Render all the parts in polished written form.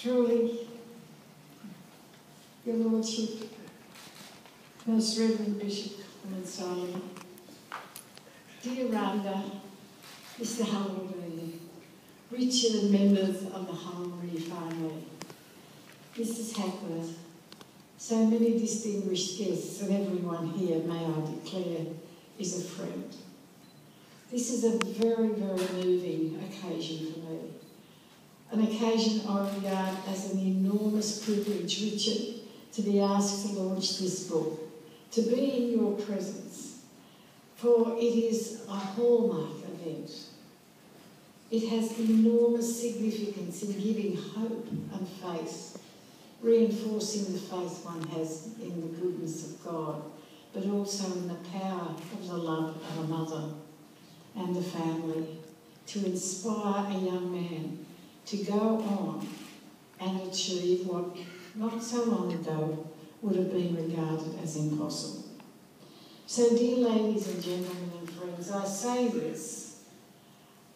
Truly, Your Lordship, Most Reverend Bishop Hon Dame, dear Rhonda, Mr. Hon Dame, Richard and members of the Hon Marie family, Mrs. Hackworth, so many distinguished guests, and everyone here, may I declare, is a friend. This is a very, very moving occasion for me. An occasion I regard as an enormous privilege, Richard, to be asked to launch this book, to be in your presence, for it is a hallmark event. It has enormous significance in giving hope and faith, reinforcing the faith one has in the goodness of God, but also in the power of the love of a mother and the family, to inspire a young man to go on and achieve what not so long ago would have been regarded as impossible. So, dear ladies and gentlemen and friends, I say this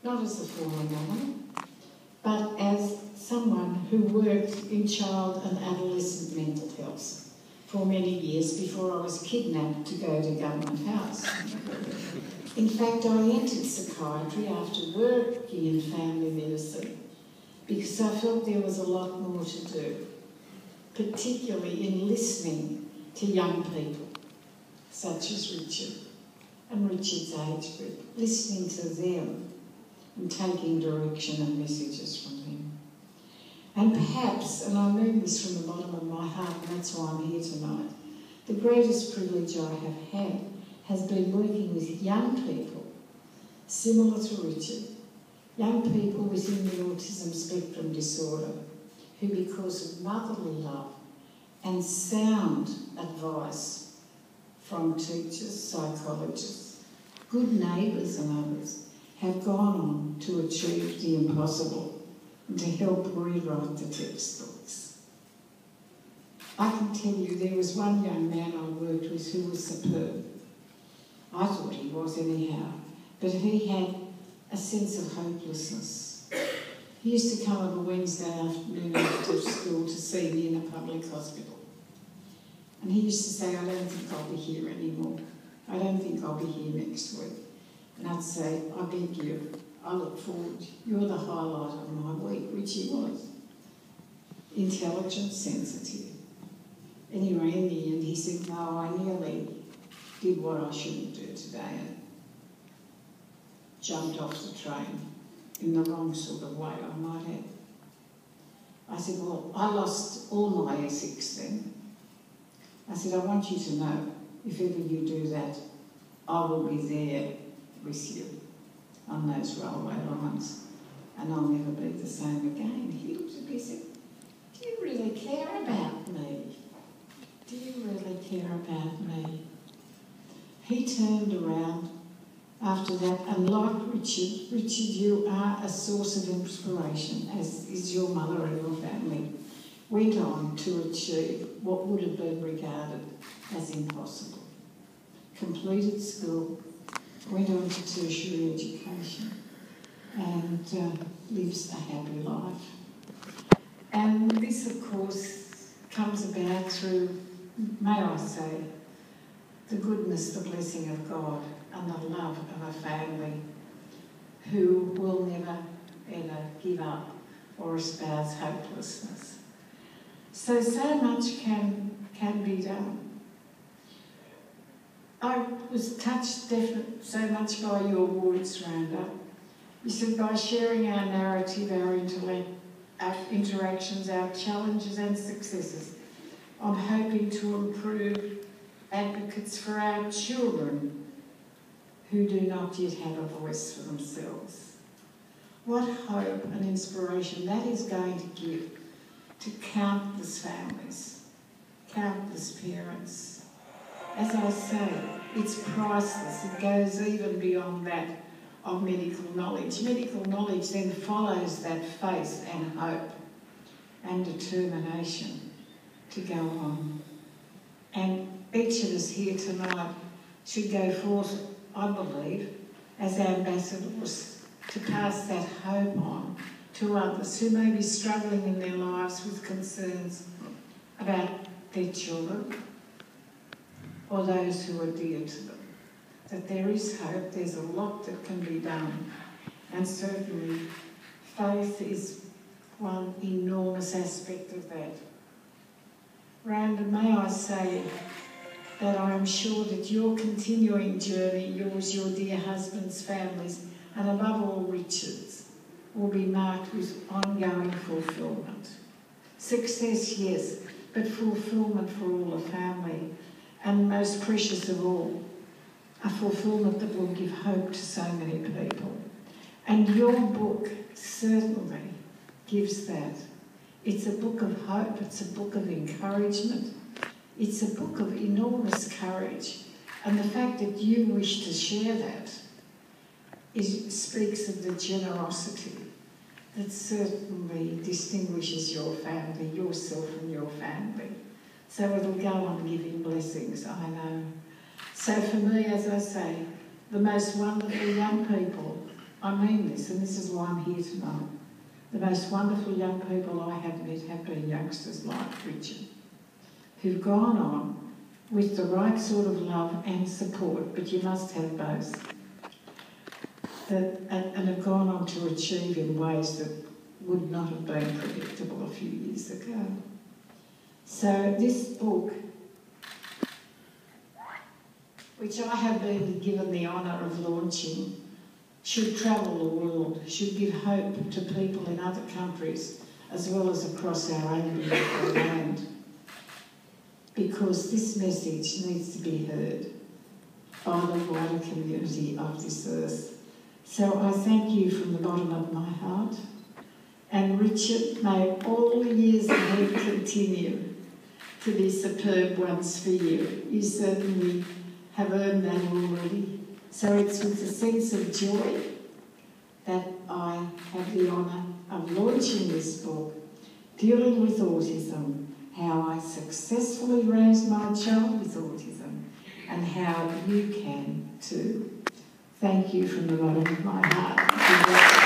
not as a former woman, but as someone who worked in child and adolescent mental health for many years before I was kidnapped to go to Government House. In fact, I entered psychiatry after working in family medicine because I felt there was a lot more to do, particularly in listening to young people, such as Richard and Richard's age group, listening to them and taking direction and messages from them. And perhaps, and I mean this from the bottom of my heart, and that's why I'm here tonight, the greatest privilege I have had has been working with young people, similar to Richard, young people within the autism spectrum disorder, who because of motherly love and sound advice from teachers, psychologists, good neighbours and others, have gone on to achieve the impossible and to help rewrite the textbooks. I can tell you there was one young man I worked with who was superb. I thought he was anyhow, but he had a sense of hopelessness. He used to come on a Wednesday afternoon after school to see me in a public hospital. And he used to say, I don't think I'll be here anymore. I don't think I'll be here next week. And I'd say, I beg you, I look forward. You're the highlight of my week, which he was. Intelligent, sensitive. Anyway, in the end, he said, no, I nearly did what I shouldn't do today and jumped off the train in the wrong sort of way, I might add. I said, well, I lost all my ethics then. I said, I want you to know, if ever you do that, I will be there with you on those railway lines, and I'll never be the same again. He looked at me and said, do you really care about me? Do you really care about me? He turned around after that, and like Richard, you are a source of inspiration, as is your mother and your family, went on to achieve what would have been regarded as impossible. Completed school, went on to tertiary education, and lives a happy life. And this, of course, comes about through, may I say, the goodness, the blessing of God and the love of a family who will never, ever give up or espouse hopelessness. So much can be done. I was touched so much by your words, Rhonda. You said by sharing our narrative, our intellect, our interactions, our challenges and successes, I'm hoping to improve advocates for our children who do not yet have a voice for themselves. What hope and inspiration that is going to give to countless families, countless parents. As I say, it's priceless. It goes even beyond that of medical knowledge. Medical knowledge then follows that faith and hope and determination to go on. And each of us here tonight should go forth, I believe, as ambassadors to pass that hope on to others who may be struggling in their lives with concerns about their children or those who are dear to them. That there is hope, there's a lot that can be done, and certainly faith is one enormous aspect of that. Rhonda, may I say that I am sure that your continuing journey, yours, your dear husband's, families, and above all Richard's, will be marked with ongoing fulfilment. Success, yes, but fulfilment for all the family, and most precious of all, a fulfilment that will give hope to so many people. And your book certainly gives that. It's a book of hope, it's a book of encouragement, it's a book of enormous courage. And the fact that you wish to share that speaks of the generosity that certainly distinguishes your family, yourself and your family. So it'll go on giving blessings, I know. So for me, as I say, the most wonderful young people, I mean this, and this is why I'm here tonight, the most wonderful young people I have met have been youngsters like Richard, who've gone on with the right sort of love and support, but you must have both, and have gone on to achieve in ways that would not have been predictable a few years ago. So this book, which I have been given the honour of launching, should travel the world, should give hope to people in other countries as well as across our own beautiful land. Because this message needs to be heard by the wider community of this earth. So I thank you from the bottom of my heart. And Richard, may all the years ahead continue to be superb ones for you. You certainly have earned that already. So it's with a sense of joy that I have the honour of launching this book, Dealing with Autism, How I Successfully Raised My Child with Autism, and how you can too. Thank you from the bottom of my heart.